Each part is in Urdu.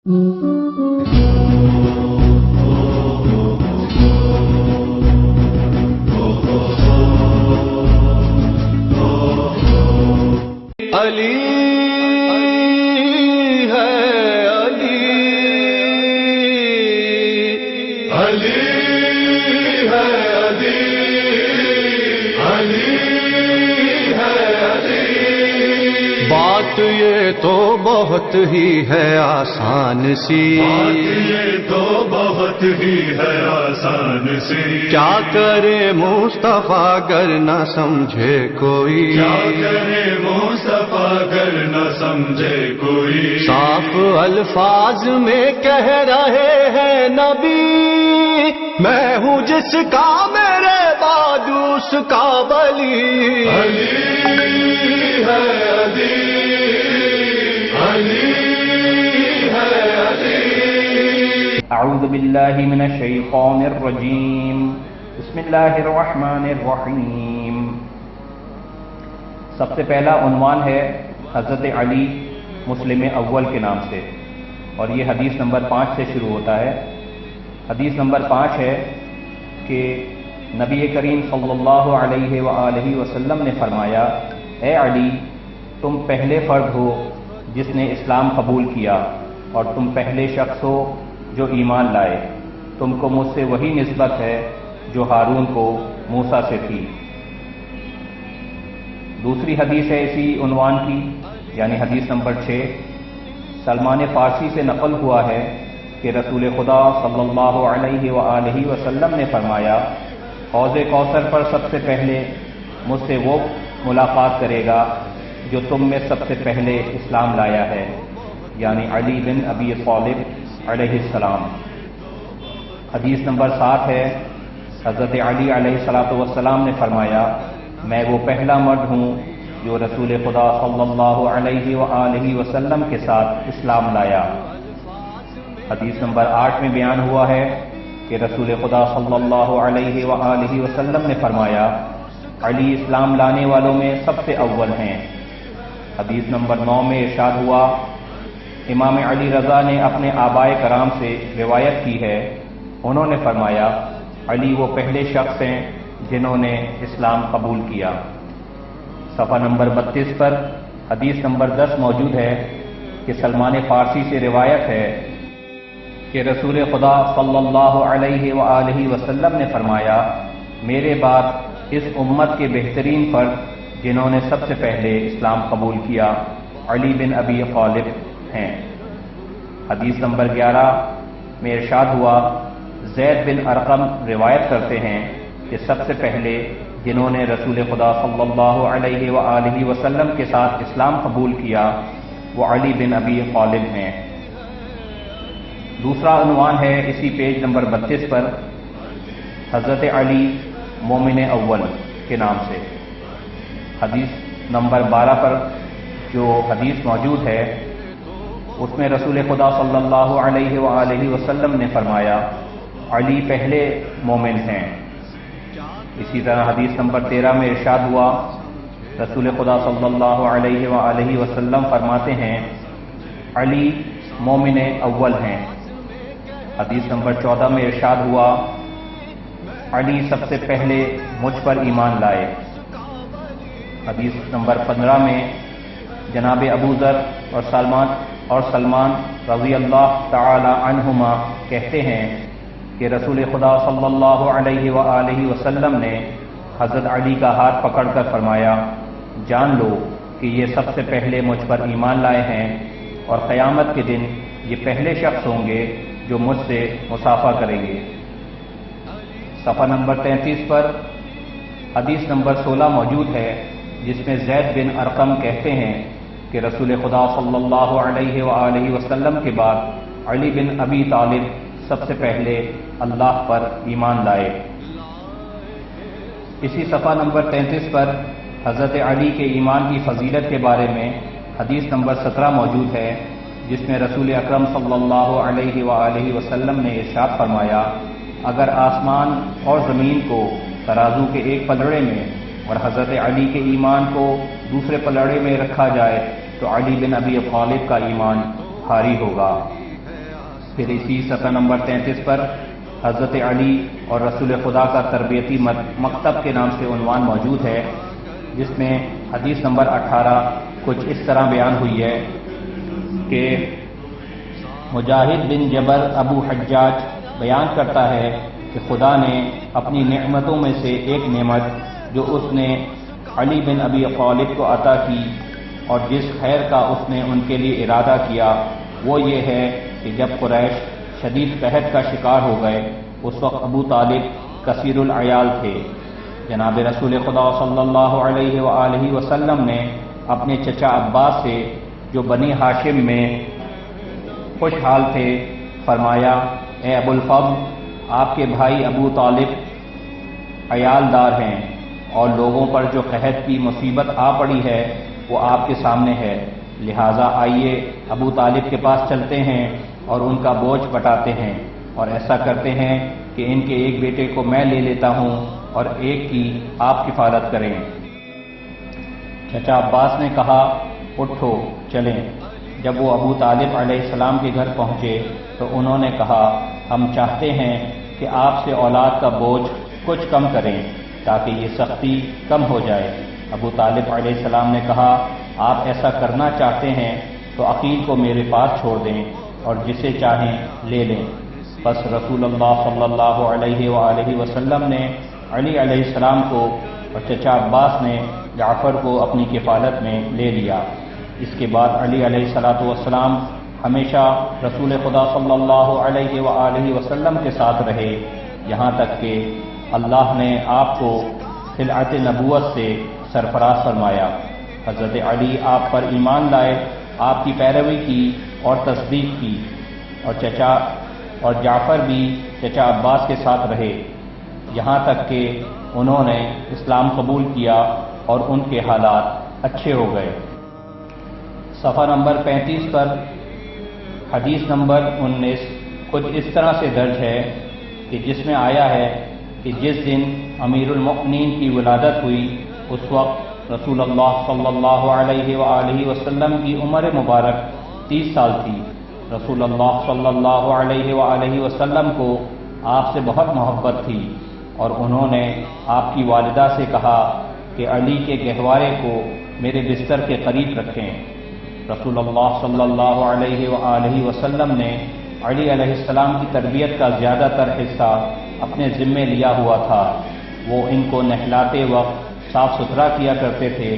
علی ہے علی، علی ہے علی، علی ہے علی۔ بات یہ تو بہت ہی ہے آسان سی، بات یہ تو بہت ہی ہے آسان سی، کیا کرے مصطفیٰ گر نہ سمجھے کوئی، کیا کرے مصطفیٰ گر نہ سمجھے کوئی۔ صاف الفاظ میں کہہ رہے ہیں نبی، میں ہوں جس کا میرے بعد اس کا ولی۔ علی ہے علی، علی ہے علی۔ اعوذ باللہ من الشیطان الرجیم، بسم اللہ الرحمن الرحیم۔ سب سے پہلا عنوان ہے حضرت علی مسلم اول کے نام سے، اور یہ حدیث نمبر 5 سے شروع ہوتا ہے۔ حدیث نمبر 5 ہے کہ نبی کریم صلی اللہ علیہ وآلہ وسلم نے فرمایا، اے علی، تم پہلے فرد ہو جس نے اسلام قبول کیا، اور تم پہلے شخص ہو جو ایمان لائے۔ تم کو مجھ سے وہی نسبت ہے جو ہارون کو موسیٰ سے تھی۔ دوسری حدیث ہے اسی عنوان کی، یعنی حدیث نمبر 6۔ سلمان فارسی سے نقل ہوا ہے کہ رسول خدا صلی اللہ علیہ وآلہ وسلم نے فرمایا، حوض کوثر پر سب سے پہلے مجھ سے وہ ملاقات کرے گا جو تم میں سب سے پہلے اسلام لایا ہے، یعنی علی بن ابی طالب علیہ السلام۔ حدیث نمبر 7 ہے، حضرت علی علیہ السلام نے فرمایا، میں وہ پہلا مرد ہوں جو رسول خدا صلی اللہ علیہ وآلہ وسلم کے ساتھ اسلام لایا۔ حدیث نمبر 8 میں بیان ہوا ہے کہ رسول خدا صلی اللہ علیہ وآلہ وسلم نے فرمایا، علی اسلام لانے والوں میں سب سے اول ہیں۔ حدیث نمبر 9 میں ارشاد ہوا، امام علی رضا نے اپنے آبائے کرام سے روایت کی ہے، انہوں نے فرمایا، علی وہ پہلے شخص ہیں جنہوں نے اسلام قبول کیا۔ صفحہ نمبر 32 پر حدیث نمبر 10 موجود ہے کہ سلمان فارسی سے روایت ہے کہ رسول خدا صلی اللہ علیہ وآلہ وسلم نے فرمایا، میرے بعد اس امت کے بہترین فرد جنہوں نے سب سے پہلے اسلام قبول کیا علی بن ابی طالب ہیں۔ حدیث نمبر 11 میں ارشاد ہوا، زید بن ارقم روایت کرتے ہیں کہ سب سے پہلے جنہوں نے رسول خدا صلی اللہ علیہ وآلہ وسلم کے ساتھ اسلام قبول کیا وہ علی بن ابی طالب ہیں۔ دوسرا عنوان ہے اسی پیج نمبر 32 پر، حضرت علی مومن اول کے نام سے۔ حدیث نمبر 12 پر جو حدیث موجود ہے اس میں رسول خدا صلی اللہ علیہ وآلہ وسلم نے فرمایا، علی پہلے مومن ہیں۔ اسی طرح حدیث نمبر 13 میں ارشاد ہوا، رسول خدا صلی اللہ علیہ وآلہ وسلم فرماتے ہیں، علی مومن اول ہیں۔ حدیث نمبر 14 میں ارشاد ہوا، علی سب سے پہلے مجھ پر ایمان لائے۔ حدیث نمبر 15 میں جناب ابو ذر اور سلمان رضی اللہ تعالی عنہما کہتے ہیں کہ رسول خدا صلی اللہ علیہ وآلہ وسلم نے حضرت علی کا ہاتھ پکڑ کر فرمایا، جان لو کہ یہ سب سے پہلے مجھ پر ایمان لائے ہیں، اور قیامت کے دن یہ پہلے شخص ہوں گے جو مجھ سے مصافحہ کریں گے۔ صفحہ نمبر 33 پر حدیث نمبر 16 موجود ہے جس میں زید بن ارقم کہتے ہیں کہ رسول خدا صلی اللہ علیہ وآلہ وسلم کے بعد علی بن ابی طالب سب سے پہلے اللہ پر ایمان لائے۔ اسی صفحہ نمبر 33 پر حضرت علی کے ایمان کی فضیلت کے بارے میں حدیث نمبر 17 موجود ہے جس میں رسول اکرم صلی اللہ علیہ وآلہ وسلم نے ارشاد فرمایا، اگر آسمان اور زمین کو ترازو کے ایک پلڑے میں اور حضرت علی کے ایمان کو دوسرے پلڑے میں رکھا جائے تو علی بن ابی طالب کا ایمان بھاری ہوگا۔ پھر اسی صفحہ نمبر 33 پر حضرت علی اور رسول خدا کا تربیتی مکتب کے نام سے عنوان موجود ہے، جس میں حدیث نمبر 18 کچھ اس طرح بیان ہوئی ہے کہ مجاہد بن جبر ابو حجاج بیان کرتا ہے کہ خدا نے اپنی نعمتوں میں سے ایک نعمت جو اس نے علی بن ابی طالب کو عطا کی اور جس خیر کا اس نے ان کے لیے ارادہ کیا وہ یہ ہے کہ جب قریش شدید قحط کا شکار ہو گئے اس وقت ابو طالب کثیر العیال تھے۔ جناب رسول خدا صلی اللہ علیہ وآلہ وسلم نے اپنے چچا عباس سے جو بنی ہاشم میں خوشحال تھے فرمایا، اے ابو الفضل، آپ کے بھائی ابو طالب عیال دار ہیں اور لوگوں پر جو قحط کی مصیبت آ پڑی ہے وہ آپ کے سامنے ہے، لہٰذا آئیے ابو طالب کے پاس چلتے ہیں اور ان کا بوجھ بٹاتے ہیں، اور ایسا کرتے ہیں کہ ان کے ایک بیٹے کو میں لے لیتا ہوں اور ایک کی آپ کفالت کریں۔ چچا عباس نے کہا، اٹھو چلیں۔ جب وہ ابو طالب علیہ السلام کے گھر پہنچے تو انہوں نے کہا، ہم چاہتے ہیں کہ آپ سے اولاد کا بوجھ کچھ کم کریں تاکہ یہ سختی کم ہو جائے۔ ابو طالب علیہ السلام نے کہا، آپ ایسا کرنا چاہتے ہیں تو عقیل کو میرے پاس چھوڑ دیں اور جسے چاہیں لے لیں۔ بس رسول اللہ صلی اللہ علیہ وآلہ وسلم نے علی علیہ السلام کو اور چچا عباس نے جعفر کو اپنی کفالت میں لے لیا۔ اس کے بعد علی علیہ السلام ہمیشہ رسول خدا صلی اللہ علیہ وآلہ وسلم کے ساتھ رہے، یہاں تک کہ اللہ نے آپ کو خلعت نبوت سے سرفراز فرمایا۔ حضرت علی آپ پر ایمان لائے، آپ کی پیروی کی اور تصدیق کی، اور جعفر بھی چچا عباس کے ساتھ رہے، یہاں تک کہ انہوں نے اسلام قبول کیا اور ان کے حالات اچھے ہو گئے۔ صفحہ نمبر 35 پر حدیث نمبر 19 کچھ اس طرح سے درج ہے کہ جس میں آیا ہے کہ جس دن امیر المؤمنین کی ولادت ہوئی اس وقت رسول اللہ صلی اللہ علیہ وآلہ وسلم کی عمر مبارک 30 سال تھی۔ رسول اللہ صلی اللہ علیہ وآلہ وسلم کو آپ سے بہت محبت تھی اور انہوں نے آپ کی والدہ سے کہا کہ علی کے گہوارے کو میرے بستر کے قریب رکھیں۔ رسول اللہ صلی اللہ علیہ وآلہ وسلم نے علی علیہ السلام کی تربیت کا زیادہ تر حصہ اپنے ذمے لیا ہوا تھا۔ وہ ان کو نہلاتے وقت صاف ستھرا کیا کرتے تھے،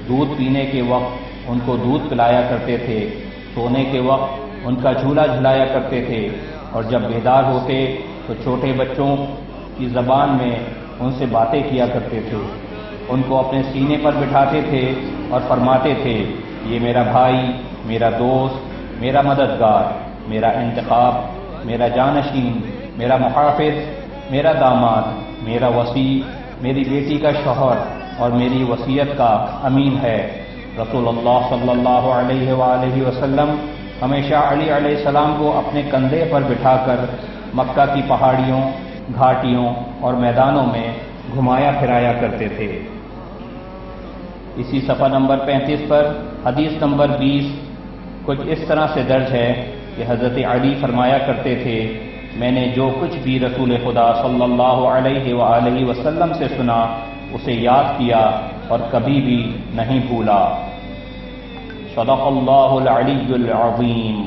دودھ پینے کے وقت ان کو دودھ پلایا کرتے تھے، سونے کے وقت ان کا جھولا جھلایا کرتے تھے، اور جب بیدار ہوتے تو چھوٹے بچوں کی زبان میں ان سے باتیں کیا کرتے تھے۔ ان کو اپنے سینے پر بٹھاتے تھے اور فرماتے تھے، یہ میرا بھائی، میرا دوست، میرا مددگار، میرا انتخاب، میرا جانشین، میرا محافظ، میرا داماد، میرا وصی، میری بیٹی کا شوہر اور میری وصیت کا امین ہے۔ رسول اللہ صلی اللہ علیہ وآلہ وسلم ہمیشہ علی علیہ السلام کو اپنے کندھے پر بٹھا کر مکہ کی پہاڑیوں، گھاٹیوں اور میدانوں میں گھمایا پھرایا کرتے تھے۔ اسی صفحہ نمبر 35 پر حدیث نمبر 20 کچھ اس طرح سے درج ہے کہ حضرت علی فرمایا کرتے تھے، میں نے جو کچھ بھی رسول خدا صلی اللہ علیہ وآلہ وسلم سے سنا اسے یاد کیا اور کبھی بھی نہیں بھولا۔ صدق اللہ العلی العظیم۔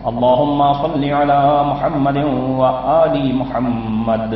اللہم صل علی محمد وآل محمد۔